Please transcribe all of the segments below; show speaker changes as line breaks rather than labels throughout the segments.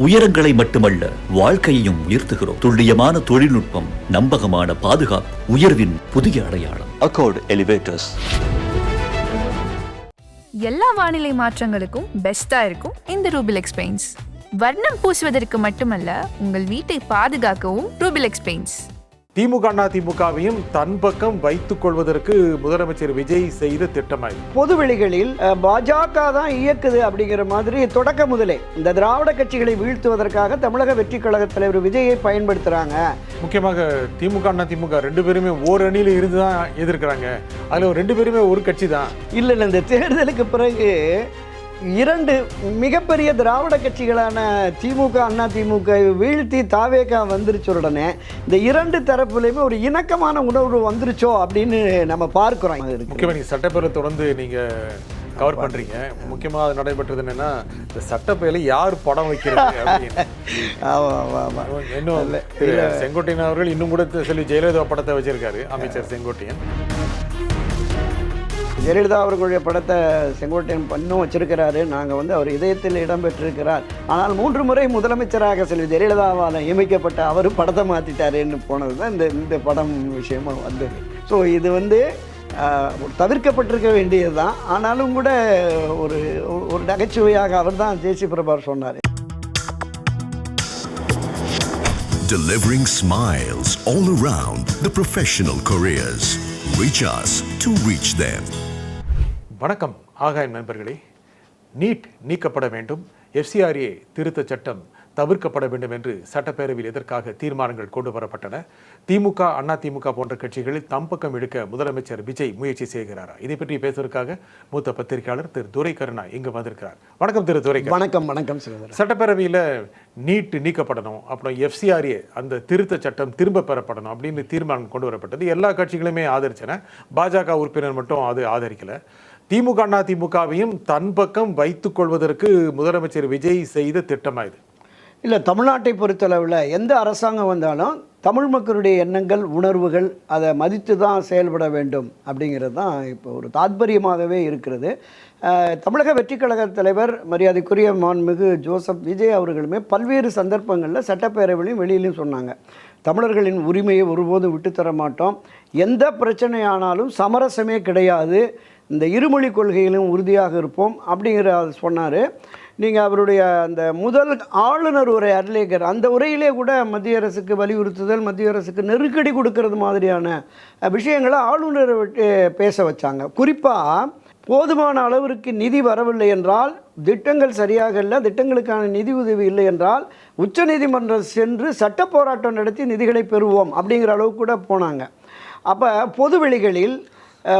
உயரங்களை மட்டுமல்ல, வாழ்க்கையையும் உயர்த்துகிறோம். துல்லியமான தொழில்நுட்பம், நம்பகமான பாதுகாப்பு, உயர்வின் புதிய அடையாளம். Accord elevators.
எல்லா வானிலை மாற்றங்களுக்கும் பெஸ்டா இருக்கும் இந்த ரூபிலெக்ஸ் பெயிண்ட்ஸ். வர்ணம் பூசுவதற்கு மட்டுமல்ல, உங்கள் வீட்டை பாதுகாக்கவும் ரூபிலெக்ஸ் பெயிண்ட்ஸ்.
திமுக அதிமுகவையும் தன் பக்கம் வைத்துக் கொள்வதற்கு முதலமைச்சர் விஜய் செய்த திட்டமாய்
பொதுவெளிகளில் பாஜக தான் இயக்குது அப்படிங்கிற மாதிரி தொடக்க முதலே இந்த திராவிட கட்சிகளை வீழ்த்துவதற்காக தமிழக வெற்றி கழக தலைவர் விஜயை பயன்படுத்துறாங்க.
முக்கியமாக திமுக அதிமுக ரெண்டு பேருமே ஓர் அணியில இருந்து தான் எதிர்க்கிறாங்க. அதுல ரெண்டு பேருமே ஒரு கட்சி தான்.
இல்லை, இந்த தேர்தலுக்கு பிறகு இரண்டு மிகப்பெரிய திராவிட கட்சிகளான திமுக அதிமுக வீழ்த்தி தாவேகா வந்துருச்ச உடனே இந்த இரண்டு தரப்புலையுமே ஒரு இணக்கமான உணர்வு வந்துருச்சோ அப்படின்னு நம்ம பார்க்கிறோம்.
முக்கியமாக நீங்கள் சட்டப்பேரவை தொடர்ந்து நீங்கள் கவர் பண்ணுறீங்க. முக்கியமாக அது நடைபெற்றது என்னன்னா, இந்த சட்டப்பேரவை யார் படம் வைக்கிறது அப்படின்னு. இன்னும் செங்கோட்டையன் அவர்கள் இன்னும் கூட செல்வி ஜெயலலிதா படத்தை வச்சிருக்காரு அமைச்சர் செங்கோட்டையன்.
ஜெயலலிதா அவர்களுடைய படத்தை செங்கோட்டையன் இன்னும் வச்சிருக்கிறாரு. நாங்கள் அவர் இதயத்தில் இடம்பெற்றிருக்கிறார். ஆனால் 3 முறை முதலமைச்சராக செல்வி ஜெயலலிதாவால் நியமிக்கப்பட்ட அவர் படத்தை மாற்றிட்டாருன்னு போனது தான் இந்த படம் விஷயமாக வந்தது. ஸோ இது தவிர்க்கப்பட்டிருக்க வேண்டியது தான். ஆனாலும் கூட ஒரு நகைச்சுவையாக அவர் தான் ஜேசி பிரபார் சொன்னார்.
Delivering smiles all around the professional careers. Reach us to reach them.
வணக்கம் ஆகாயம் நண்பர்களே. நீட் நீக்கப்பட வேண்டும், FCRA திருத்த சட்டம் தவிர்க்கப்பட வேண்டும் என்று சட்டப்பேரவையில் எதற்காக தீர்மானங்கள் கொண்டு வரப்பட்டன? திமுக அதிமுக போன்ற கட்சிகளில் தம்பக்கம் எடுக்க முதலமைச்சர் விஜய் முயற்சி செய்கிறாரா? இதை பற்றி பேசுவதற்காக மூத்த பத்திரிகையாளர் திரு துரை கருணா இங்கு வந்திருக்கிறார். வணக்கம் திரு துரை.
வணக்கம். வணக்கம்.
சட்டப்பேரவையில் நீட் நீக்கப்படணும், அப்புறம் FCRA அந்த திருத்த சட்டம் திரும்ப பெறப்படணும் அப்படின்னு தீர்மானம் கொண்டு வரப்பட்டது. எல்லா கட்சிகளுமே ஆதரிச்சன, பாஜக உறுப்பினர் மட்டும் அது ஆதரிக்கல. திமுக அதிமுகவையும் தன் பக்கம் வைத்துக் கொள்வதற்கு முதலமைச்சர் விஜய் செய்த திட்டமாயுது.
இல்லை, தமிழ்நாட்டை பொறுத்தளவில் எந்த அரசாங்கம் வந்தாலும் தமிழ் மக்களுடைய எண்ணங்கள் உணர்வுகள் அதை மதித்து தான் செயல்பட வேண்டும் அப்படிங்கிறது தான் இப்போ ஒரு தாத்பரியமாகவே இருக்கிறது. தமிழக வெற்றி கழக தலைவர் மரியாதைக்குரிய மாண்புமிகு ஜோசப் விஜய் அவர்களுமே பல்வேறு சந்தர்ப்பங்களில் சட்டப்பேரவையிலையும் வெளியிலையும் சொன்னாங்க, தமிழர்களின் உரிமையை ஒருபோதும் விட்டுத்தர மாட்டோம், எந்த பிரச்சனையானாலும் சமரசமே கிடையாது, இந்த இருமொழி கொள்கையிலும் உறுதியாக இருப்போம் அப்படிங்கிற சொன்னார். நீங்கள் அவருடைய அந்த முதல் ஆளுநர் உரை அர்லேகர் அந்த உரையிலே கூட மத்திய அரசுக்கு வலியுறுத்துதல், மத்திய அரசுக்கு நெருக்கடி கொடுக்கறது மாதிரியான விஷயங்களை ஆளுநரை விட்டு பேச வச்சாங்க. குறிப்பாக போதுமான அளவிற்கு நிதி வரவில்லை என்றால், திட்டங்கள் சரியாக இல்லை, திட்டங்களுக்கான நிதி உதவி இல்லை என்றால் உச்சநீதிமன்றம் சென்று சட்ட போராட்டம் நடத்தி நிதிகளை பெறுவோம் அப்படிங்கிற அளவுக்கு கூட போனாங்க. அப்போ பொதுவெளிகளில்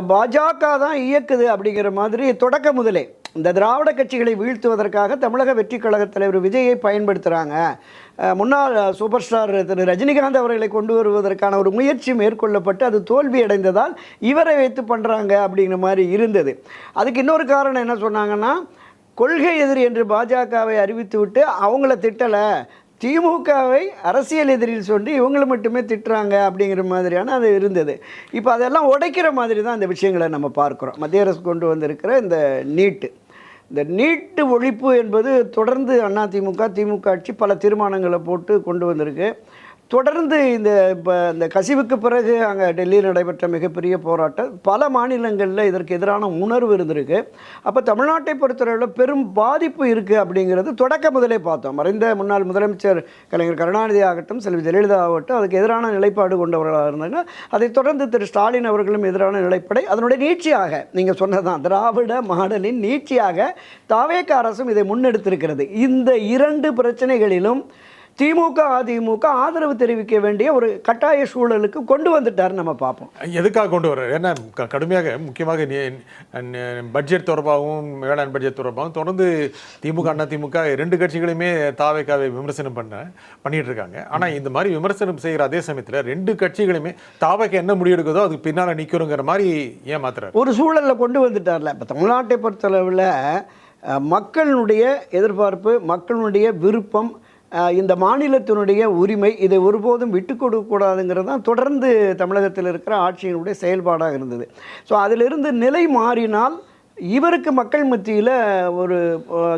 பாஜக தான் இயக்குது அப்படிங்கிற மாதிரி தொடக்க முதலே இந்த திராவிட கட்சிகளை வீழ்த்துவதற்காக தமிழக வெற்றி கழக தலைவர் விஜயை பயன்படுத்துகிறாங்க. முன்னாள் சூப்பர் ஸ்டார் திரு ரஜினிகாந்த் அவர்களை கொண்டு வருவதற்கான ஒரு முயற்சி மேற்கொள்ளப்பட்டு அது தோல்வி அடைந்ததால் இவரை வைத்து பண்ணுறாங்க அப்படிங்கிற மாதிரி இருந்தது. அதுக்கு இன்னொரு காரணம் என்ன சொன்னாங்கன்னா, கொள்கை எதிரி என்று பாஜகவை அறிவித்து விட்டு அவங்கள திட்டலை, திமுகவை அரசியல் எதிரில் சொல்லி இவங்களை மட்டுமே திட்டுறாங்க அப்படிங்கிற மாதிரியான அது இருந்தது. இப்போ அதெல்லாம் உடைக்கிற மாதிரி தான் இந்த விஷயங்களை நம்ம பார்க்குறோம். மத்திய அரசு கொண்டு வந்திருக்கிற இந்த நீட்டு ஒழிப்பு என்பது தொடர்ந்து அதிமுக திமுக ஆட்சி பல தீர்மானங்களை போட்டு கொண்டு வந்திருக்கு. தொடர்ந்து இப்போ இந்த கசிவுக்கு பிறகு அங்கே டெல்லியில் நடைபெற்ற மிகப்பெரிய போராட்டம் பல மாநிலங்களில் இதற்கு எதிரான உணர்வு இருந்திருக்கு. அப்போ தமிழ்நாட்டை பொறுத்தவரையில் பெரும் பாதிப்பு இருக்குது அப்படிங்கிறது தொடக்க முதலே பார்த்தோம். மறைந்த முன்னாள் முதலமைச்சர் கலைஞர் கருணாநிதி ஆகட்டும், செல்வி ஜெயலலிதா ஆகட்டும், அதுக்கு எதிரான நிலைப்பாடு கொண்டவர்களாக இருந்தாங்க. அதைத் தொடர்ந்து திரு ஸ்டாலின் அவர்களும் எதிரான நிலைப்பாடை அதனுடைய நீட்சியாக நீங்கள் சொன்னதான் திராவிட மாடலின் நீட்சியாக தாவேகா அரசும் இதை முன்னெடுத்திருக்கிறது. இந்த இரண்டு பிரச்சனைகளிலும் திமுக அதிமுக ஆதரவு தெரிவிக்க வேண்டிய ஒரு கட்டாய சூழலுக்கு கொண்டு வந்துட்டார். நம்ம பார்ப்போம்
எதுக்காக கொண்டு வர்றாரு. ஏன்னா கடுமையாக முக்கியமாக பட்ஜெட் தொடர்பாகவும் வேளாண் பட்ஜெட் தொடர்பாகவும் தொடர்ந்து திமுக அதிமுக ரெண்டு கட்சிகளுமே தாவேகாவை விமர்சனம் பண்ணிட்டு இருக்காங்க. ஆனால் இந்த மாதிரி விமர்சனம் செய்கிற அதே சமயத்தில் ரெண்டு கட்சிகளுமே தாவேகா என்ன முடிவெடுக்குதோ அதுக்கு பின்னால் நிற்கிறோங்கிற மாதிரி ஏமாத்துறாரு ஒரு
சூழலில் கொண்டு வந்துட்டார்ல. இப்போ தமிழ்நாட்டை பொறுத்தளவில் மக்களுடைய எதிர்பார்ப்பு, மக்களுடைய விருப்பம், இந்த மாநிலத்தினுடைய உரிமை, இதை ஒருபோதும் விட்டு கொடுக்கக்கூடாதுங்கிறது தான் தொடர்ந்து தமிழகத்தில் இருக்கிற ஆட்சியினுடைய செயல்பாடாக இருந்தது. ஸோ அதிலிருந்து நிலை மாறினால் இவருக்கு மக்கள் மத்தியில் ஒரு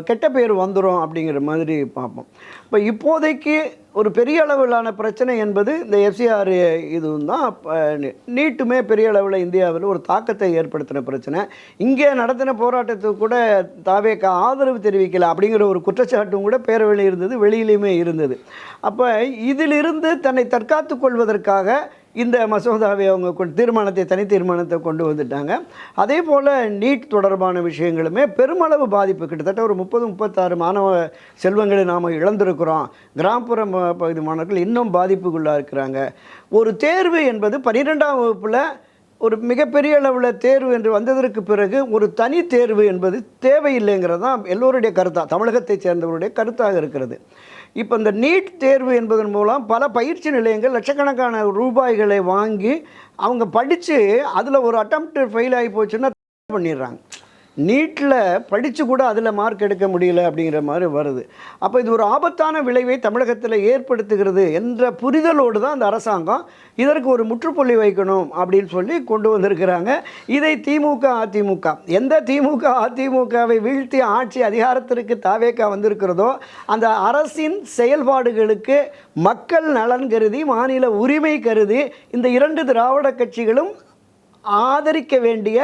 கெட்ட பேர் வந்துடும் அப்படிங்கிற மாதிரி பார்ப்போம். இப்போ இப்போதைக்கு ஒரு பெரிய அளவிலான பிரச்சனை என்பது இந்த எஃப்சிஆர் இதுவும் தான். நீட்டுமே பெரிய அளவில் இந்தியாவில் ஒரு தாக்கத்தை ஏற்படுத்தின பிரச்சனை. இங்கே நடத்தின போராட்டத்துக்கு கூட தாவேக்கா ஆதரவு தெரிவிக்கல அப்படிங்கிற ஒரு குற்றச்சாட்டும் கூட பேரவையில் இருந்தது, வெளியிலையுமே இருந்தது. அப்போ இதிலிருந்து தன்னை தற்காத்து கொள்வதற்காக இந்த மசோதாவை அவங்க தீர்மானத்தை தனி தீர்மானத்தை கொண்டு வந்துட்டாங்க. அதே போல் நீட் தொடர்பான விஷயங்களுமே பெருமளவு பாதிப்பு, கிட்டத்தட்ட ஒரு 30-36 மாணவ செல்வங்களை நாம் இழந்திருக்கிறோம். கிராமப்புற பகுதி மாணவர்கள் இன்னும் பாதிப்புக்குள்ளாக இருக்கிறாங்க. ஒரு தேர்வு என்பது 12ஆம் வகுப்பில் ஒரு மிகப்பெரிய அளவில் தேர்வு என்று வந்ததற்கு பிறகு ஒரு தனி தேர்வு என்பது தேவையில்லைங்கிறது தான் எல்லோருடைய கருத்தாக, தமிழகத்தைச் சேர்ந்தவருடைய கருத்தாக இருக்கிறது. இப்போ இந்த நீட் தேர்வு என்பதன் மூலம் பல பயிற்சி நிலையங்கள் லட்சக்கணக்கான ரூபாய்களை வாங்கி அவங்க படித்து அதில் ஒரு அட்டெம்ப்ட் ஃபெயில் ஆகி போச்சுன்னா பண்ணிடுறாங்க. நீட்டில் படித்து கூட அதில் மார்க் எடுக்க முடியல அப்படிங்கிற மாதிரி வருது. அப்போ இது ஒரு ஆபத்தான விளைவை தமிழகத்தில் ஏற்படுத்துகிறது என்ற புரிதலோடு தான் அந்த அரசாங்கம் இதற்கு ஒரு முற்றுப்புள்ளி வைக்கணும் அப்படின்னு சொல்லி கொண்டு வந்திருக்கிறாங்க. இதை திமுக அதிமுக, எந்த திமுக அதிமுகவை வீழ்த்தி ஆட்சி அதிகாரத்திற்கு தாவேக்கா வந்திருக்கிறதோ அந்த அரசின் செயல்பாடுகளுக்கு மக்கள் நலன் கருதி, மாநில உரிமை கருதி இந்த 2 திராவிட கட்சிகளும் ஆதரிக்க வேண்டிய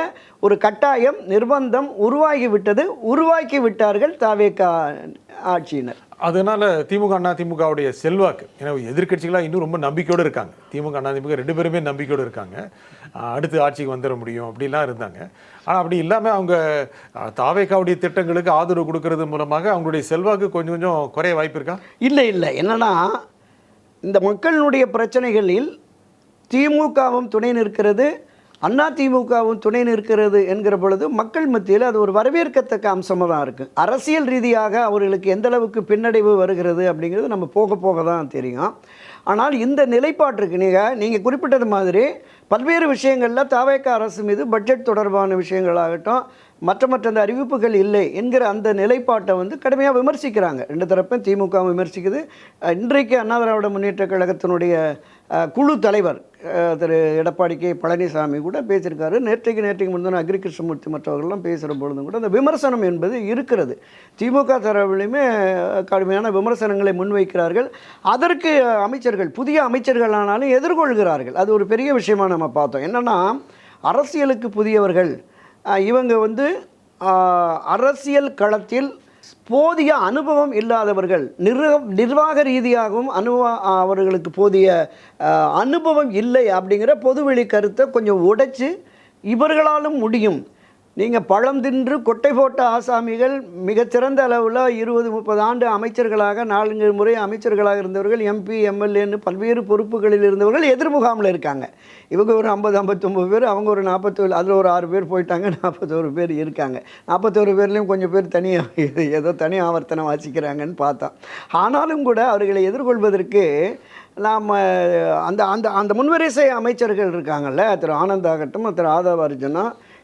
ஒரு கட்டாயம், நிர்பந்தம் உருவாக்கி விட்டார்கள் தாவேக்கா ஆட்சியினர்.
அதனால திமுக அதிமுகவுடைய செல்வாக்கு, ஏன்னா எதிர்க்கட்சிகளாக இன்னும் ரொம்ப நம்பிக்கையோடு இருக்காங்க. திமுக அதிமுக 2 பேருமே நம்பிக்கையோடு இருக்காங்க, அடுத்து ஆட்சிக்கு வந்துட முடியும் அப்படிலாம் இருந்தாங்க. ஆனால் அப்படி இல்லாமல் அவங்க தாவேக்காவுடைய திட்டங்களுக்கு ஆதரவு கொடுக்கறது மூலமாக அவங்களுடைய செல்வாக்கு கொஞ்சம் கொஞ்சம் குறைய வாய்ப்பு இருக்கா?
இல்லை, என்னன்னா இந்த மக்களுடைய பிரச்சனைகளில் திமுகவும் துணை நிற்கிறது, அதிமுகவும் துணை நிற்கிறது என்கிற பொழுது மக்கள் மத்தியில் அது ஒரு வரவேற்கத்தக்க அம்சமாக தான் இருக்குது. அரசியல் ரீதியாக அவர்களுக்கு எந்த அளவுக்கு பின்னடைவு வருகிறது அப்படிங்கிறது நம்ம போக போக தான் தெரியும். ஆனால் இந்த நிலைப்பாட்டிற்கு நீங்கள் குறிப்பிட்டது மாதிரி பல்வேறு விஷயங்களில் தாவேக்கா அரசு மீது பட்ஜெட் தொடர்பான விஷயங்களாகட்டும், மற்ற அந்த அறிவிப்புகள் இல்லை என்கிற அந்த நிலைப்பாட்டை கடுமையாக விமர்சிக்கிறாங்க. 2 தரப்பும் திமுக விமர்சிக்குது. இன்றைக்கு அண்ணா திராவிட முன்னேற்ற கழகத்தினுடைய குழு தலைவர் திரு எடப்பாடி கே பழனிசாமி கூட பேசியிருக்காரு. நேற்றைக்கு முந்தின அக்ரி கிருஷ்ணமூர்த்தி மற்றவர்கள்லாம் பேசுகிற பொழுதும் கூட அந்த விமர்சனம் என்பது இருக்கிறது. திமுக தரப்பிலுமே கடுமையான விமர்சனங்களை முன்வைக்கிறார்கள். அதற்கு அமைச்சர்கள், புதிய அமைச்சர்களானாலும் எதிர்கொள்கிறார்கள். அது ஒரு பெரிய விஷயமாக நம்ம பார்த்தோம். என்னென்னா, அரசியலுக்கு புதியவர்கள் இவங்க அரசியல் களத்தில் போதிய அனுபவம் இல்லாதவர்கள், நிர்வாக ரீதியாகவும் அவர்களுக்கு போதிய அனுபவம் இல்லை அப்படிங்கிற பொதுவெளி கருத்தை கொஞ்சம் உடைச்சு இவர்களாலும் முடியும், நீங்கள் பழம் தின்று கொட்டை போட்ட ஆசாமிகள் மிகச்சிறந்த அளவில் 20-30 ஆண்டு அமைச்சர்களாக 4 முறை அமைச்சர்களாக இருந்தவர்கள், எம்பி எம்எல்ஏன்னு பல்வேறு பொறுப்புகளில் இருந்தவர்கள் எதிர்முகாமில் இருக்காங்க. இவங்க ஒரு 50-59 பேர், அவங்க ஒரு 47, அதில் ஒரு 6 பேர் போயிட்டாங்க, 41 பேர் இருக்காங்க. 41 பேர்லேயும் கொஞ்சம் பேர் ஏதோ தனி ஆவர்த்தனம் வாசிக்கிறாங்கன்னு பார்த்தோம். ஆனாலும் கூட அவர்களை எதிர்கொள்வதற்கு நாம் அந்த அந்த அந்த முன்வரிசை அமைச்சர்கள் இருக்காங்கல்ல, திரு ஆனந்த் ஆகட்டும், திரு ஆதவ அர்ஜுனா,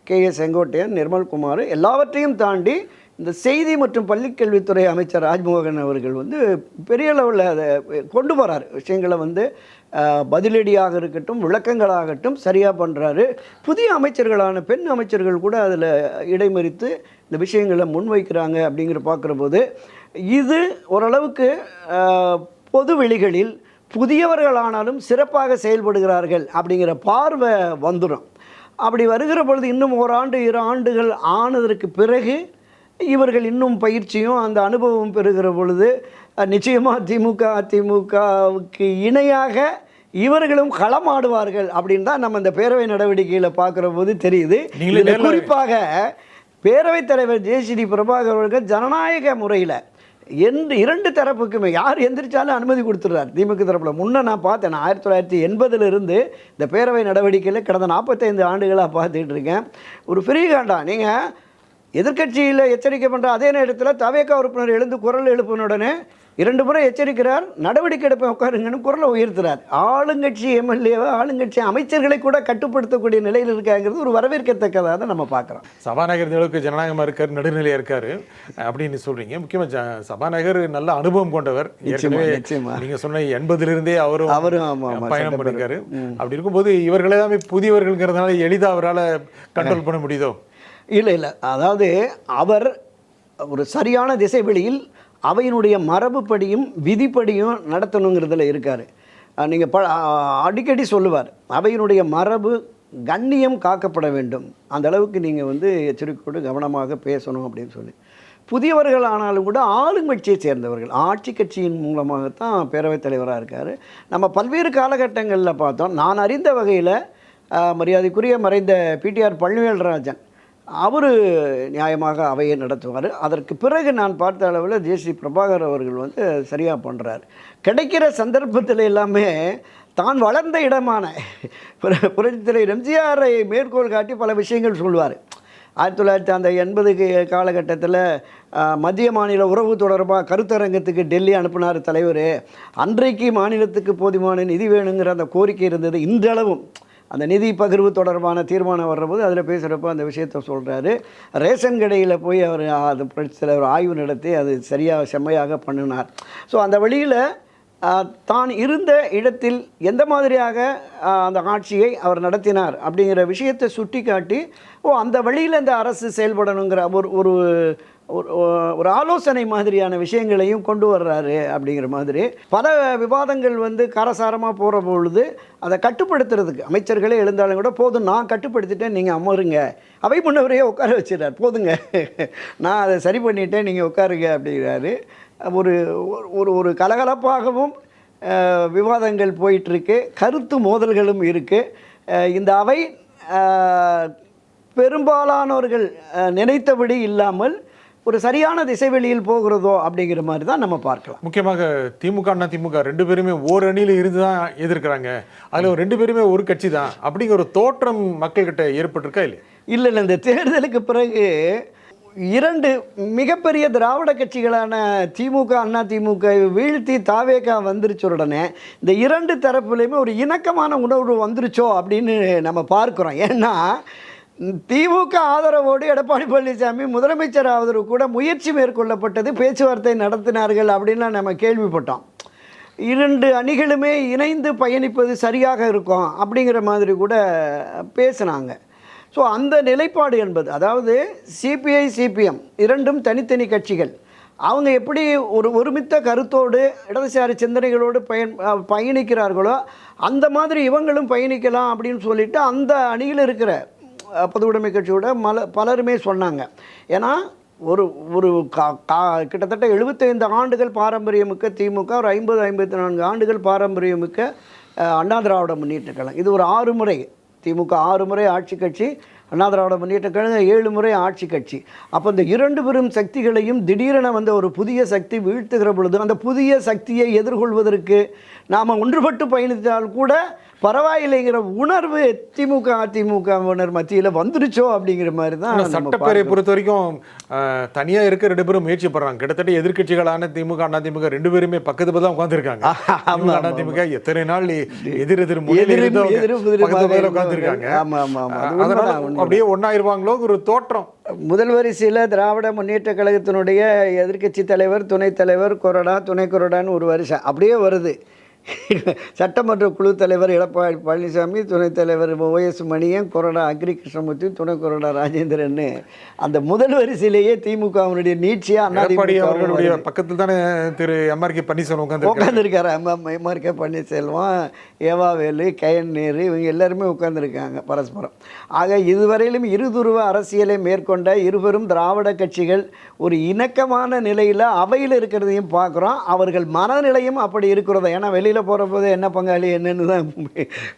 KA செங்கோட்டையன், நிர்மல்குமார், எல்லாவற்றையும் தாண்டி இந்த செய்தி மற்றும் பள்ளிக்கல்வித்துறை அமைச்சர் ராஜ்மோகன் அவர்கள் பெரிய அளவில் அதை கொண்டு போகிறார். விஷயங்களை பதிலடியாக இருக்கட்டும், விளக்கங்களாகட்டும் சரியாக பண்ணுறாரு. புதிய அமைச்சர்களான பெண் அமைச்சர்கள் கூட அதில் இடைமறித்து இந்த விஷயங்களை முன்வைக்கிறாங்க. அப்படிங்கிற பார்க்குற போது இது ஓரளவுக்கு பொது வெளிகளில் புதியவர்களானாலும் சிறப்பாக செயல்படுகிறார்கள் அப்படிங்கிற பார்வை வந்துடும். அப்படி வருகிற பொழுது இன்னும் 1 ஆண்டு 2 ஆண்டுகள் ஆனதற்கு பிறகு இவர்கள் இன்னும் பயிற்சியும் அந்த அனுபவம் பெறுகிற பொழுது நிச்சயமாக திமுக அதிமுகவுக்கு இணையாக இவர்களும் களமாடுவார்கள் அப்படின்னு தான் நம்ம இந்த பேரவை நடவடிக்கையில் பார்க்குற போது தெரியுது. குறிப்பாக பேரவைத் தலைவர் ஜேசிடி பிரபாகர் அவர்கள் ஜனநாயக முறையில் 2 தரப்புக்குமே யார் எந்திரிச்சாலும் அனுமதி கொடுத்துட்றாரு. திமுக தரப்பில் முன்னே நான் பார்த்தேன், 1980 இந்த பேரவை நடவடிக்கையில் கடந்த 45 ஆண்டுகளாக பார்த்துக்கிட்டு இருக்கேன். ஒரு பெரிய காண்டா, நீங்கள் எதிர்க்கட்சியில் எச்சரிக்கை பண்ணுற அதே நேரத்தில் தவேகா உறுப்பினர் எழுந்து குரல் எழுப்பினுடனே 2 முறை எச்சரிக்கிறார், நடவடிக்கை எடுப்ப உட்காருங்கன்னு குரலை உயர்த்துறார். ஆளுங்கட்சி எம்எல்ஏவை, ஆளுங்கட்சி அமைச்சர்களை கூட கட்டுப்படுத்தக்கூடிய நிலையில் இருக்காங்கிறது ஒரு வரவேற்கத்தக்கதாக தான் நம்ம பார்க்குறோம்.
சபாநாயகர் அளவுக்கு ஜனநாயகமாக இருக்கார், நடுநிலையாக இருக்கார் அப்படின்னு சொல்கிறீங்க. முக்கியமாக சபாநாயகர் நல்ல அனுபவம் கொண்டவர். நீங்கள் சொன்ன 80 அவரும் பயணம் பண்ணியிருக்காரு. அப்படி இருக்கும்போது இவர்களே தான் புதியவர்கள்ங்கிறதுனால எளிதாக அவரால் கண்ட்ரோல் பண்ண முடியுதோ?
இல்லை அதாவது அவர் ஒரு சரியான திசைவெளியில் அவையினுடைய மரபுப்படியும் விதிப்படியும் நடத்தணுங்கிறதுல இருக்கார். நீங்கள் அடிக்கடி சொல்லுவார், அவையினுடைய மரபு கண்ணியம் காக்கப்பட வேண்டும், அந்த அளவுக்கு நீங்கள் வந்து எச்சரிக்கையோடு கவனமாக பேசணும் அப்படின்னு சொல்லி. புதியவர்கள் ஆனாலும் கூட ஆளுங்கட்சியை சேர்ந்தவர்கள், ஆட்சி கட்சியின் மூலமாகத்தான் பேரவைத் தலைவராக இருக்கார். நம்ம பல்வேறு காலகட்டங்களில் பார்த்தோம். நான் அறிந்த வகையில் மரியாதைக்குரிய மறைந்த பிடிஆர் பழனிவேல்ராஜன் அவர் நியாயமாக அவையை நடத்துவார். அதற்கு பிறகு நான் பார்த்த அளவில் ஜேசி பிரபாகர் அவர்கள் வந்து சரியாக பண்ணுறார். கிடைக்கிற சந்தர்ப்பத்தில் எல்லாமே தான் வளர்ந்த இடமான புரட்சித் தலைவர் எம்ஜிஆரை மேற்கோள் காட்டி பல விஷயங்கள் சொல்லுவார். 1980 காலகட்டத்தில் மத்திய மாநில உறவு தொடர்பாக கருத்தரங்கத்துக்கு டெல்லி அனுப்பினார் தலைவர். அன்றைக்கு மாநிலத்துக்கு போதுமான நிதி வேணுங்கிற அந்த கோரிக்கை இருந்தது. இன்றளவும் அந்த நிதி பகிர்வு தொடர்பான தீர்மானம் வர்றபோது அதில் பேசுகிறப்போ அந்த விஷயத்தை சொல்கிறாரு. ரேஷன் கடையில் போய் அவர் அது புரட்சித் தலைவர் ஆய்வு நடத்தி அது சரியாக செம்மையாக பண்ணினார். ஸோ அந்த வழியில் தான் இருந்த இடத்தில் எந்த மாதிரியாக அந்த ஆட்சியை அவர் நடத்தினார் அப்படிங்கிற விஷயத்தை சுட்டி காட்டி அந்த வழியில் இந்த அரசு செயல்படணுங்கிற ஒரு ஒரு ஆலோசனை மாதிரியான விஷயங்களையும் கொண்டு வர்றாரு. அப்படிங்கிற மாதிரி பல விவாதங்கள் வந்து காரசாரமாக போகிற பொழுது அதை கட்டுப்படுத்துறதுக்கு அமைச்சர்களே எழுந்தாலும் கூட போதும் நான் கட்டுப்படுத்திட்டேன், நீங்கள் அமருங்க, அவை முன்னவரையே உட்கார வச்சிடறார், போதுங்க நான் அதை சரி பண்ணிட்டேன், நீங்கள் உட்காருங்க அப்படிங்கிறாரு. ஒரு ஒரு ஒரு கலகலப்பாகவும் விவாதங்கள் போயிட்டுருக்கு, கருத்து மோதல்களும் இருக்குது. இந்த அவை பெரும்பாலானவர்கள் நினைத்தபடி இல்லாமல் ஒரு சரியான திசைவெளியில் போகிறதோ அப்படிங்கிற மாதிரி தான் நம்ம பார்க்கலாம்.
முக்கியமாக திமுக அண்ணா திமுக ரெண்டு பேருமே ஓர் அணியில் இருந்து தான் எதிர்க்கிறாங்க, அதில் ரெண்டு பேருமே ஒரு கட்சி தான் அப்படிங்கிற ஒரு தோற்றம் மக்கள்கிட்ட ஏற்பட்டிருக்கா இல்லை?
இல்லை இந்த தேர்தலுக்கு பிறகு இரண்டு மிகப்பெரிய திராவிட கட்சிகளான திமுக அண்ணா திமுக வீழ்த்தி தாவேகா வந்துருச்ச உடனே இந்த இரண்டு தரப்புலையுமே ஒரு இணக்கமான உணர்வு வந்துருச்சோ அப்படின்னு நம்ம பார்க்குறோம். ஏன்னா திமுக ஆதரவோடு எடப்பாடி பழனிசாமி முதலமைச்சர் ஆதரவு கூட முயற்சி மேற்கொள்ளப்பட்டது, பேச்சுவார்த்தை நடத்தினார்கள் அப்படின்லாம் நம்ம கேள்விப்பட்டோம். இரண்டு அணிகளுமே இணைந்து பயணிப்பது சரியாக இருக்கும் அப்படிங்கிற மாதிரி கூட பேசினாங்க. ஸோ அந்த நிலைப்பாடு என்பது, அதாவது சிபிஐ சிபிஎம் இரண்டும் தனித்தனி கட்சிகள், அவங்க எப்படி ஒரு ஒருமித்த கருத்தோடு இடதுசாரி சிந்தனைகளோடு பயணிக்கிறார்களோ அந்த மாதிரி இவங்களும் பயணிக்கலாம் அப்படின்னு சொல்லிட்டு அந்த அணியில் இருக்கிற பொது உடைமை கட்சியோட பலருமே சொன்னாங்க. ஏன்னா ஒரு ஒரு கிட்டத்தட்ட 75 ஆண்டுகள் பாரம்பரியமிக்க திமுக, ஒரு 50-54 ஆண்டுகள் பாரம்பரியமிக்க அண்ணா திராவிட முன்னேற்ற கழகம், இது ஒரு 6 முறை திமுக 6 முறை ஆட்சி கட்சி, அண்ணா திராவிட முன்னேற்ற கழகம் 7 முறை ஆட்சி கட்சி. அப்போ இந்த இரண்டு பெரும் சக்திகளையும் திடீரென வந்த ஒரு புதிய சக்தி வீழ்த்துகிற பொழுது அந்த புதிய சக்தியை எதிர்கொள்வதற்கு நாம் ஒன்றுபட்டு பயணித்தால் கூட பரவாயில்லைங்கிற உணர்வு திமுக அதிமுகவினர் மத்தியில் வந்துருச்சோ அப்படிங்கிற மாதிரி தான்.
சட்டப்பேரவை பொறுத்த வரைக்கும் தனியாக இருக்க ரெண்டு பேரும் முயற்சி பண்றாங்க. கிட்டத்தட்ட எதிர்கட்சிகளான திமுக அதிமுக ரெண்டு பேருமே பக்கத்து தான் உட்காந்துருக்காங்க. அதிமுக எத்தனை நாள் எதிர் உட்காந்துருக்காங்க, அப்படியே ஒன்னாயிருவாங்களோ ஒரு தோற்றம்.
முதல் வரிசையில் திராவிட முன்னேற்ற கழகத்தினுடைய எதிர்க்கட்சி தலைவர், துணைத் தலைவர், கொறடா, துணை கொறடான்னு ஒரு வரிசை அப்படியே வருது. சட்டமன்ற குழு தலைவர் எடப்பாடி பழனிசாமி, துணைத் தலைவர் OS மணியன், கொறடா அக்ரி கிருஷ்ணமூர்த்தி, துணை கொறடா ராஜேந்திரன், அந்த முதல் வரிசையிலேயே திமுகவினுடைய நீட்சியாக
எடப்பாடி அவர்களுடைய பக்கத்தில் தானே திரு MRK பன்னீர்செல்வம்
உட்காந்துருக்காரு. MRK பன்னீர்செல்வம், ஏவாவேலு, கயன் நேரு, இவங்க எல்லாருமே உட்காந்துருக்காங்க பரஸ்பரம். ஆக இதுவரையிலும் இருதுருவ அரசியலை மேற்கொண்ட இருவரும் திராவிட கட்சிகள் ஒரு இணக்கமான நிலையில் அவையில் இருக்கிறதையும் பார்க்குறோம். அவர்கள் மனநிலையும் அப்படி இருக்கிறதா, ஏன்னா வெளியில் போகிற போது என்ன பங்காளி என்னன்னு தான்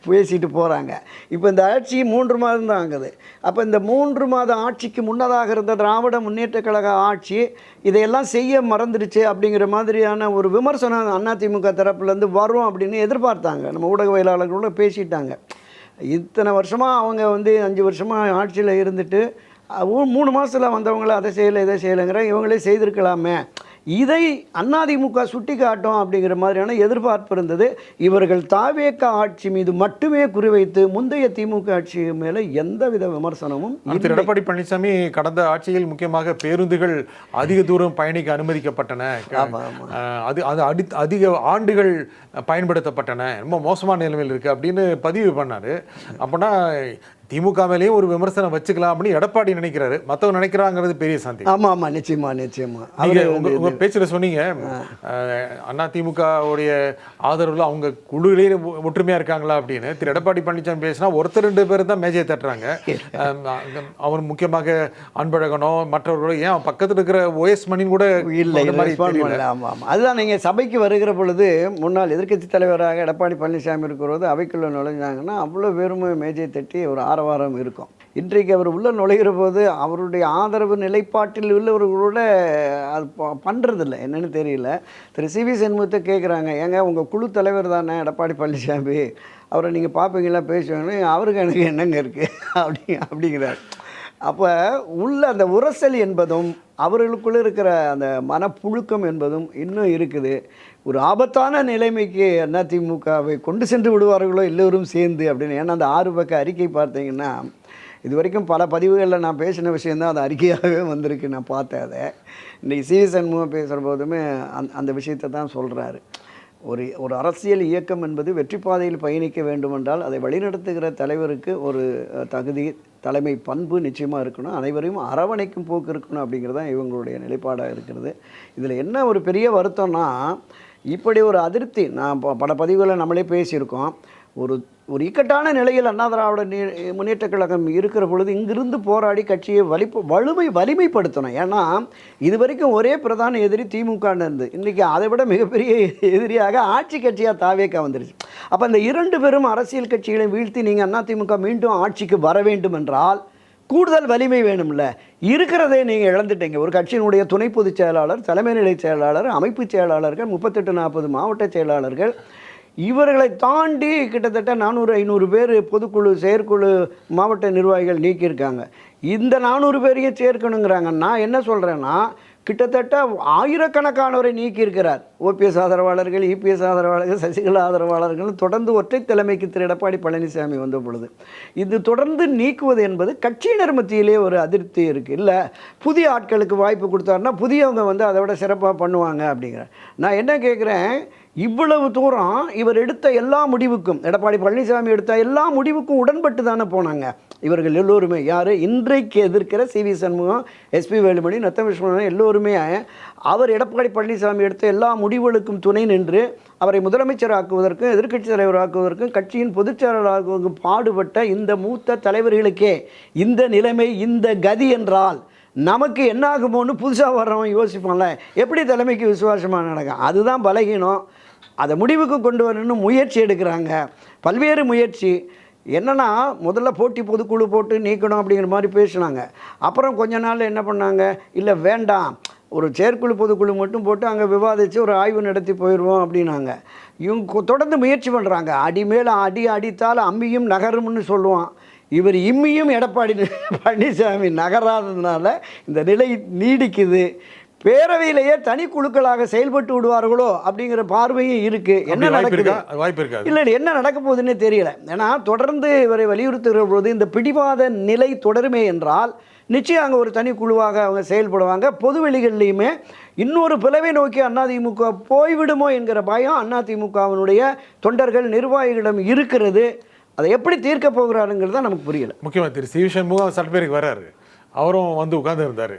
பேசிட்டு போகிறாங்க. இப்போ இந்த ஆட்சி 3 மாதம் தான் ஆகுது. அப்போ இந்த 3 மாத ஆட்சிக்கு முன்னதாக இருந்த திராவிட முன்னேற்ற கழக ஆட்சி இதையெல்லாம் செய்ய மறந்துடுச்சு அப்படிங்கிற மாதிரியான ஒரு விமர்சனம் அதிமுக தரப்புலேருந்து வரும் அப்படின்னு எதிர்பார்த்தாங்க. நம்ம ஊடகவியலாளர்களோட பேசிட்டாங்க. இத்தனை வருஷமாக அவங்க வந்து 5 வருஷமாக ஆட்சியில் இருந்துட்டு 3 மாதத்தில் வந்தவங்கள அதை செய்யலை இதை செய்யலைங்கிற இவங்களே செய்திருக்கலாமே, இதை அதிமுக சுட்டி காட்டும் அப்படிங்கிற மாதிரியான எதிர்பார்ப்பு இருந்தது. இவர்கள் தாவேக ஆட்சி மீது மட்டுமே குறிவைத்து முந்தைய திமுக ஆட்சி மேலே எந்தவித விமர்சனமும்.
எடப்பாடி பழனிசாமி கடந்த ஆட்சியில் முக்கியமாக பேருந்துகள் அதிக தூரம் பயணிக்க அனுமதிக்கப்பட்டன, அது அதிக ஆண்டுகள் பயன்படுத்தப்பட்டன, ரொம்ப மோசமான நிலைமையில் இருக்குது அப்படின்னு பதிவு பண்ணார். அப்போனா திமுக மேலேயும் ஒரு விமர்சனம் வச்சுக்கலாம் அப்படின்னு எடப்பாடி நினைக்கிறாரு, மற்றவங்க நினைக்கிறாங்கிறது பெரிய சந்தேகம்.
ஆமாம் ஆமாம், நிச்சயமா நிச்சயமா.
நீங்க உங்க பேச்சுல சொன்னீங்க அண்ணா திமுகவுடைய ஆதரவுல அவங்க குழுவிலேயே ஒற்றுமையா இருக்காங்களா அப்படின்னு. திரு எடப்பாடி பழனிசாமி பேசினா ஒருத்தர் 2 பேர் தான் மேஜையை தட்டுறாங்க. அவர் முக்கியமாக அன்பழகனோ மற்றவர்களோ, ஏன் பக்கத்தில் இருக்கிற ஓஎஸ் மணின்னு கூட
இல்லை. ஆமாம் ஆமாம், அதுதான். நீங்கள் சபைக்கு வருகிற பொழுது முன்னாள் எதிர்க்கட்சி தலைவராக எடப்பாடி பழனிசாமி இருக்கிறது அவைக்குள்ள நுழைஞ்சாங்கன்னா அவ்வளோ பேருமே மேஜை தட்டி ஒரு ஆரவாரம் இருக்கும். இன்றைக்கு அவர் உள்ள நுழைகிற போது அவருடைய ஆதரவு நிலைப்பாட்டில் உள்ளவர்களோட அது பண்ணுறதில்ல, என்னன்னு தெரியல. திரு சி வி சண்முகத்தை கேட்குறாங்க, ஏங்க உங்கள் குழு தலைவர் தானே எடப்பாடி பழனிசாமி, அவரை நீங்கள் பார்ப்பீங்களா பேசுவாங்கன்னு, அவருக்கு எனக்கு என்னங்க இருக்குது அப்படிங்கிறார். அப்போ உள்ள அந்த உரசல் என்பதும் அவர்களுக்குள்ளே இருக்கிற அந்த மனப்புழுக்கம் என்பதும் இன்னும் இருக்குது. ஒரு ஆபத்தான நிலைமைக்கு அதிமுகவை கொண்டு சென்று விடுவார்களோ எல்லோரும் சேர்ந்து அப்படின்னு. ஏன்னா அந்த 6 பக்க அறிக்கை பார்த்தீங்கன்னா இது வரைக்கும் பல பதிவுகளில் நான் பேசின விஷயந்தான் அது அறிக்கையாகவே வந்திருக்கு. நான் பார்த்தேன் அதை. இன்றைக்கி சி வி சண்முகம் பேசுகிற போதுமே அந்த விஷயத்தை தான் சொல்கிறாரு. ஒரு அரசியல் இயக்கம் என்பது வெற்றி பாதையில் பயணிக்க வேண்டுமென்றால் அதை வழிநடத்துகிற தலைவருக்கு ஒரு தகுதி, தலைமை பண்பு நிச்சயமாக இருக்கணும், அனைவரையும் அரவணைக்கும் போக்கு இருக்கணும் அப்படிங்கிறது தான் இவங்களுடைய நிலைப்பாடாக இருக்கிறது. இதில் என்ன ஒரு பெரிய வருத்தம்னா, இப்படி ஒரு அதிருப்தி நான் பல பதிவுகளை நம்மளே பேசியிருக்கோம். ஒரு இக்கட்டான நிலையில் அண்ணா திராவிட முன்னேற்றக் கழகம் இருக்கிற பொழுது இங்கிருந்து போராடி கட்சியை வலிமைப்படுத்தணும். ஏன்னா இது வரைக்கும் ஒரே பிரதான எதிரி திமுகன்னு இருந்து, இன்றைக்கி அதை விட மிகப்பெரிய எதிரியாக ஆட்சி கட்சியாக தாவேக்கா வந்துருச்சு. அப்போ அந்த 2 பேரும் அரசியல் கட்சிகளை வீழ்த்தி நீங்கள் அதிமுக மீண்டும் ஆட்சிக்கு வர வேண்டும் என்றால் கூடுதல் வலிமை வேணும்ல. இருக்கிறதே நீங்கள் இழந்துட்டீங்க. ஒரு கட்சியினுடைய துணை பொதுச் செயலாளர், தலைமை நிலை செயலாளர், அமைப்பு செயலாளர்கள், 38-40 மாவட்ட செயலாளர்கள், இவர்களை தாண்டி கிட்டத்தட்ட 400-500 பேர் பொதுக்குழு, செயற்குழு, மாவட்ட நிர்வாகிகள் நீக்கியிருக்காங்க. இந்த 400 பேரையும் சேர்க்கணுங்கிறாங்க. நான் என்ன சொல்கிறேன்னா, கிட்டத்தட்ட ஆயிரக்கணக்கானவரை நீக்கியிருக்கிறார். ஓபிஎஸ் ஆதரவாளர்கள், இபிஎஸ் ஆதரவாளர்கள், சசிகலா ஆதரவாளர்கள் தொடர்ந்து ஒற்றை தலைமைக்கு திரு எடப்பாடி பழனிசாமி வந்த பொழுது இது தொடர்ந்து நீக்குவது என்பது கட்சியினர் மத்தியிலே ஒரு அதிருப்தி இருக்குது. இல்லை புதிய ஆட்களுக்கு வாய்ப்பு கொடுத்தாருன்னா புதியவங்க அதை விட சிறப்பாக பண்ணுவாங்க அப்படிங்கிறார். நான் என்ன கேட்குறேன், இவ்வளவு தூரம் இவர் எடுத்த எல்லா முடிவுக்கும், எடப்பாடி பழனிசாமி எடுத்த எல்லா முடிவுக்கும் உடன்பட்டு தானே போனாங்க இவர்கள் எல்லோருமே. யார் இன்றைக்கு எதிர்க்கிற C V Shanmugam, SP Velumani, Natham Viswanathan எல்லோருமே அவர் எடப்பாடி பழனிசாமி எடுத்த எல்லா முடிவுகளுக்கும் துணை நின்று அவரை முதலமைச்சராக்குவதற்கும் எதிர்க்கட்சி தலைவராக்குவதற்கும் கட்சியின் பொதுச் செயலாளராக்குவதற்கும் பாடுபட்ட இந்த மூத்த தலைவர்களுக்கே இந்த நிலைமை, இந்த கதி என்றால் நமக்கு என்ன ஆகுமோன்னு புதுசாக வர்றவன் யோசிப்பான்ல, எப்படி தலைமைக்கு விசுவாசமாக நடக்கும். அதுதான் பலகீனம். அதை முடிவுக்கு கொண்டு வரணும்னு முயற்சி எடுக்கிறாங்க, பல்வேறு முயற்சி. என்னென்னா முதல்ல போட்டி பொதுக்குழு போட்டு நீக்கணும் அப்படிங்கிற மாதிரி பேசினாங்க. அப்புறம் கொஞ்ச நாள் என்ன பண்ணாங்க, இல்லை வேண்டாம் ஒரு செயற்குழு பொதுக்குழு மட்டும் போட்டு அங்கே விவாதித்து ஒரு ஆய்வு நடத்தி போயிடுவோம் அப்படின்னாங்க. இவங்க தொடர்ந்து முயற்சி பண்ணுறாங்க. அடி மேலே அடி அடித்தால் அம்மியும் நகரும்னு சொல்லுவான். இவர் இம்மியும் எடப்பாடி பழனிசாமி நகராததுனால இந்த நிலை நீடிக்குது. பேரவையிலேயே தனி குழுக்களாக செயல்பட்டு விடுவார்களோ அப்படிங்கிற பார்வையும் இருக்குது. என்ன நடக்குது, இல்லை என்ன நடக்க போகுதுன்னே தெரியல. ஏன்னா தொடர்ந்து இவரை வலியுறுத்துகிற பொழுது இந்த பிடிவாத நிலை தொடருமே என்றால் நிச்சயம் அங்கே ஒரு தனி குழுவாக அவங்க செயல்படுவாங்க. பொதுவெளிகள்லையுமே இன்னொரு பிளவை நோக்கி அதிமுக போய்விடுமோ என்கிற பயம் அதிமுகவினுடைய தொண்டர்கள், நிர்வாகிகளிடம் இருக்கிறது. அதை எப்படி தீர்க்க போகிறாருங்கிறது தான் நமக்கு புரியல.
முக்கியமாக திரு சி வி சண்முகம் சட்டப்பேரவைக்கு வர்றாரு, அவரும் உட்கார்ந்து இருந்தார்.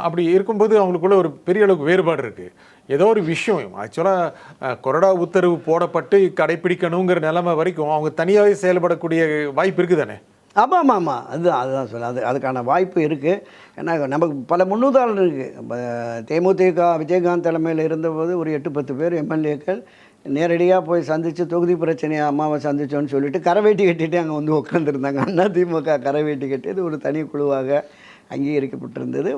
அப்படி இருக்கும்போது அவங்களுக்குள்ள ஒரு பெரிய அளவுக்கு வேறுபாடு இருக்குது. ஏதோ ஒரு விஷயம் ஆக்சுவலாக கொறடா உத்தரவு போடப்பட்டு கடைப்பிடிக்கணுங்கிற நிலைமை வரைக்கும் அவங்க தனியாகவே செயல்படக்கூடிய வாய்ப்பு இருக்குது தானே?
ஆமாம், அதுதான் சொல்ல, அதுக்கான வாய்ப்பு இருக்குது. ஏன்னா நமக்கு பல முன்னுதாரணம் இருக்குது. தேமுதிக விஜயகாந்த் தலைமையில் இருந்தபோது ஒரு 8-10 பேர் எம்எல்ஏக்கள் நேரடியாக போய் சந்தித்து தொகுதி பிரச்சனையை அம்மாவை சந்திச்சோன்னு சொல்லிட்டு கரைவேட்டி கட்டிட்டு அங்கே உட்காந்துருந்தாங்க. அதிமுக கரைவேட்டி கட்டியது ஒரு தனி குழுவாக அங்கீகரிக்கப்பட்டிருந்தது.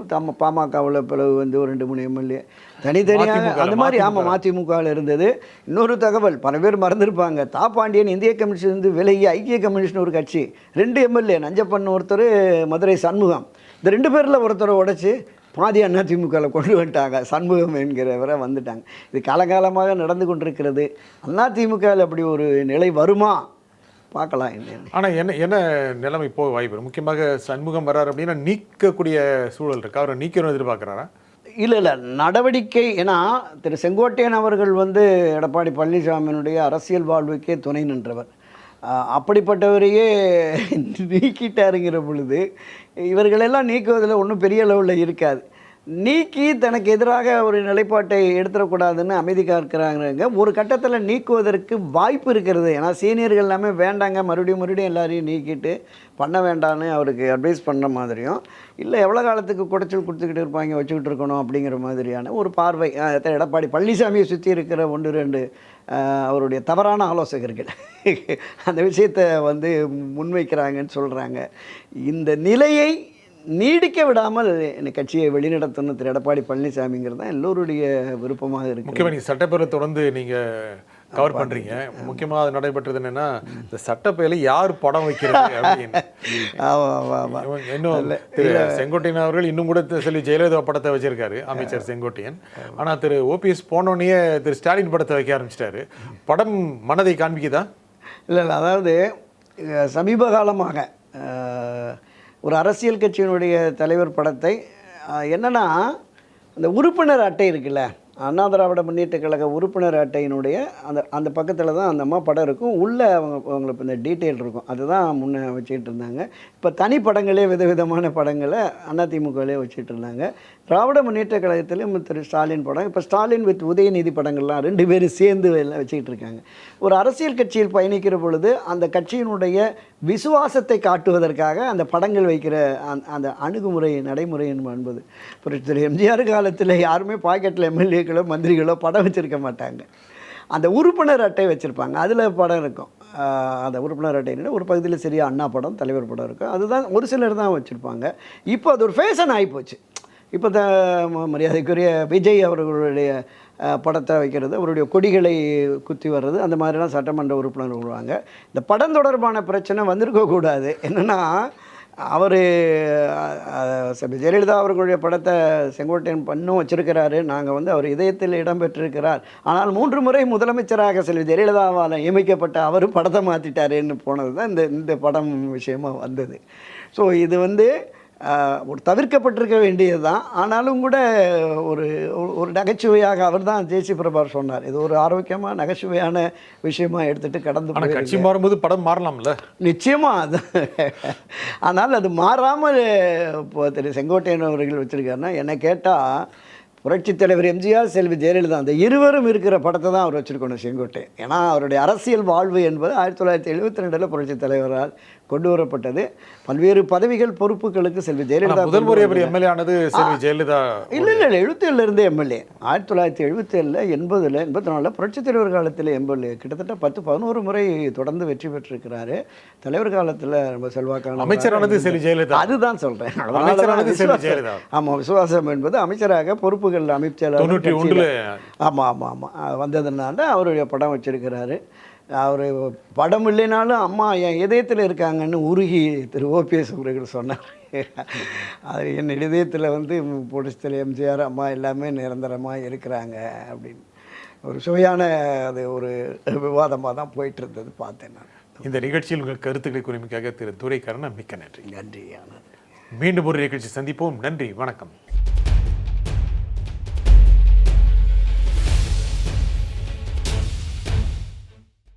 பாமகவில் பிளவு ஒரு 2-3 எம்எல்ஏ தனித்தனியாக அந்த மாதிரி. மதிமுகவில் இருந்தது. இன்னொரு தகவல் பல பேர் மறந்துருப்பாங்க, பாண்டியன் இந்திய கம்யூனிஸ்ட் விலகி ஐக்கிய கம்யூனிஸ்ட்னு ஒரு கட்சி, 2 எம்எல்ஏ, நஞ்சப்பன் ஒருத்தர், மதுரை சண்முகம், இந்த 2 பேரில் ஒருத்தரை உடைச்சி பாதி அதிமுகவில் கொண்டு வந்துட்டாங்க. சண்முகம் என்கிறவரை வந்துட்டாங்க. இது காலகாலமாக நடந்து கொண்டிருக்கிறது. அதிமுகவில் அப்படி ஒரு நிலை வருமா பார்க்கலாம்.
ஆனால் என்ன நிலைமை போக வாய்ப்பு? முக்கியமாக சண்முகம் வர்றாரு அப்படின்னா நீக்கக்கூடிய சூழல் இருக்கு. அவரை நீக்கணும்னு எதிர்பார்க்குறாரா?
இல்லை நடவடிக்கை. ஏன்னா திரு செங்கோட்டையன் அவர்கள் எடப்பாடி பழனிசாமியினுடைய அரசியல் வாழ்வுக்கே துணை நின்றவர். அப்படிப்பட்டவரையே நீக்கிட்டாருங்கிற பொழுது இவர்களெல்லாம் நீக்குவதில் ஒன்றும் பெரிய லெவலில் இருக்காது. நீக்கி தனக்கு எதிராக ஒரு நிலைப்பாட்டை எடுத்துடக்கூடாதுன்னு அமைதி காக்கிறாங்க. ஒரு கட்டத்தில் நீக்குவதற்கு வாய்ப்பு இருக்கிறது. ஏன்னா சீனியர்கள் எல்லாமே வேண்டாங்க, மறுபடியும் எல்லாரையும் நீக்கிட்டு பண்ண வேண்டான்னு அவருக்கு அட்வைஸ் பண்ணுற மாதிரியும், இல்லை எவ்வளோ காலத்துக்கு குடைச்சல் கொடுத்துக்கிட்டு இருப்பாங்க, வச்சுக்கிட்டு இருக்கணும் அப்படிங்கிற மாதிரியான ஒரு பார்வை எடப்பாடி பழனிசாமியை சுற்றி இருக்கிற 1-2 அவருடைய தவறான ஆலோசகர்கள் அந்த விஷயத்தை முன்வைக்கிறாங்கன்னு சொல்கிறாங்க. இந்த நிலையை நீடிக்க விடாமல் கட்சியை வழிநடத்தணும் திரு எடப்பாடி பழனிசாமிங்கிறது தான் எல்லோருடைய விருப்பமாக இருக்கு.
முக்கியமாக நீங்கள் சட்டப்பேரவை தொடர்ந்து நீங்கள் கவர் பண்ணுறீங்க. முக்கியமாக அது நடைபெற்றது என்னென்னா, இந்த சட்டப்பேரவை யார் படம் வைக்கிறது அப்படின்னு. இன்னும் திரு செங்கோட்டையன் அவர்கள் இன்னும் கூட செல்வி ஜெயலலிதா படத்தை வச்சிருக்காரு, அமைச்சர் செங்கோட்டையன். ஆனால் திரு ஓபிஎஸ் போனோடனே திரு ஸ்டாலின் படத்தை வைக்க ஆரம்பிச்சிட்டாரு. படம் மனதை காண்பிக்குதா?
இல்லை, அதாவது சமீப காலமாக ஒரு அரசியல் கட்சியினுடைய தலைவர் படத்தை என்னென்னா, அந்த உறுப்பினர் அட்டை இருக்குல்ல, அண்ணா திராவிட முன்னேற்ற கழக உறுப்பினர் அட்டையினுடைய அந்த பக்கத்தில் தான் அந்த அம்மா படம் இருக்கும். உள்ளே அவங்களுக்கு இந்த டீட்டெயில் இருக்கும். அதுதான் முன்னே வச்சுக்கிட்டு இருந்தாங்க. இப்போ தனி படங்களே விதவிதமான படங்களை அதிமுகவிலே வச்சுட்டு இருந்தாங்க. திராவிட முன்னேற்ற கழகத்திலும் திரு ஸ்டாலின் படம், இப்போ ஸ்டாலின் வித் உதயநிதி படங்கள்லாம் 2 பேரும் சேர்ந்து எல்லாம் வச்சுக்கிட்டு இருக்காங்க. ஒரு அரசியல் கட்சியில் பயணிக்கிற பொழுது அந்த கட்சியினுடைய விசுவாசத்தை காட்டுவதற்காக அந்த படங்கள் வைக்கிற அந்த அணுகுமுறை நடைமுறை என்பது திரு எம்ஜிஆர் காலத்தில் யாருமே பாக்கெட்டில் எம்எல்ஏக்களோ மந்திரிகளோ படம் வச்சுருக்க மாட்டாங்க. அந்த உறுப்பினர் அட்டை வச்சுருப்பாங்க, அதில் படம் இருக்கும். அந்த உறுப்பினர் அட்டைன்னு ஒரு பகுதியில் சரியாக அண்ணா படம், தலைவர் படம் இருக்கும். அதுதான் ஒரு சிலர் தான் வச்சுருப்பாங்க. இப்போ அது ஒரு ஃபேஷன் ஆகிப்போச்சு. இப்போ மரியாதைக்குரிய விஜய் அவர்களுடைய படத்தை வைக்கிறது, அவருடைய கொடிகளை குத்தி வர்றது, அந்த மாதிரிலாம் சட்டமன்ற உறுப்பினர் வருவாங்க. இந்த படம் தொடர்பான பிரச்சனை வந்திருக்கக்கூடாது. என்னென்னா, அவர் ஜெயலலிதா அவர்களுடைய படத்தை செங்கோட்டையன் பண்ணும் வச்சிருக்கிறாரு. நாங்கள் அவர் இதயத்தில் இடம்பெற்றிருக்கிறார். ஆனால் 3 முறை முதலமைச்சராக செல்வி ஜெயலலிதாவால் நியமிக்கப்பட்ட அவர் படத்தை மாற்றிட்டாருன்னு போனது தான் இந்த படம் விஷயமாக வந்தது. ஸோ இது ஒரு தவிர்க்கப்பட்டிருக்க வேண்டியது தான். ஆனாலும் கூட ஒரு நகைச்சுவையாக அவர் தான் ஜேசி பிரபார் சொன்னார், இது ஒரு ஆரோக்கியமாக நகைச்சுவையான விஷயமாக எடுத்துகிட்டு கடந்து
கட்சி மாறும்போது படம் மாறலாம்ல.
நிச்சயமாக அது. ஆனால் அது மாறாமல் இப்போ திரு செங்கோட்டையன் அவர்கள் வச்சுருக்காருன்னா, என்னை கேட்டால் புரட்சித் தலைவர் எம்ஜிஆர், செல்வி ஜெயலலிதா அந்த இருவரும் இருக்கிற படத்தை தான் அவர் வச்சுருக்கணும் செங்கோட்டையன். ஏன்னா அவருடைய அரசியல் வாழ்வு என்பது 1972 புரட்சித் தலைவரால் கொண்டு வரப்பட்டது. பல்வேறு பதவிகள் பொறுப்புகளுக்கு செல்வி ஜெயலலிதா
முதல் முறை எம்எல்ஏ ஆனது செல்வி ஜெயலலிதா.
இல்லை 77 எம்எல்ஏ 1977 80 84 புரட்சித் தலைவர் காலத்தில் எம்எல்ஏ கிட்டத்தட்ட 10-11 முறை தொடர்ந்து வெற்றி பெற்றிருக்கிறாரு. தலைவர் காலத்தில் ரொம்ப செல்வாக்கான
அமைச்சரானது செல்வி ஜெயலலிதா.
அதுதான் சொல்கிறேன்.
ஆமாம்,
விசுவாசம் என்பது அமைச்சராக பொறுப்புகள் அமைச்சர்
91
ஆமாம் வந்ததுனால அவருடைய படம் வச்சிருக்கிறாரு. அவர் படம் இல்லைனாலும் அம்மா என் இதயத்தில் இருக்காங்கன்னு உருகி திரு ஓபிஎஸ் அவர்கள் சொன்னார். அது என் இதயத்தில் புரட்சித் எம்ஜிஆர் அம்மா எல்லாமே நிரந்தரமாக இருக்கிறாங்க அப்படின்னு ஒரு சுவையான அது ஒரு விவாதமாக தான் போயிட்டு இருந்தது பார்த்தேன் நான்.
இந்த நிகழ்ச்சியில் உங்கள் கருத்துக்களை குறிப்பிக்காக திரு துரைக்கரன் மிக்க நன்றி.
நன்றி.
மீண்டும் ஒரு நிகழ்ச்சி சந்திப்போம். நன்றி, வணக்கம்.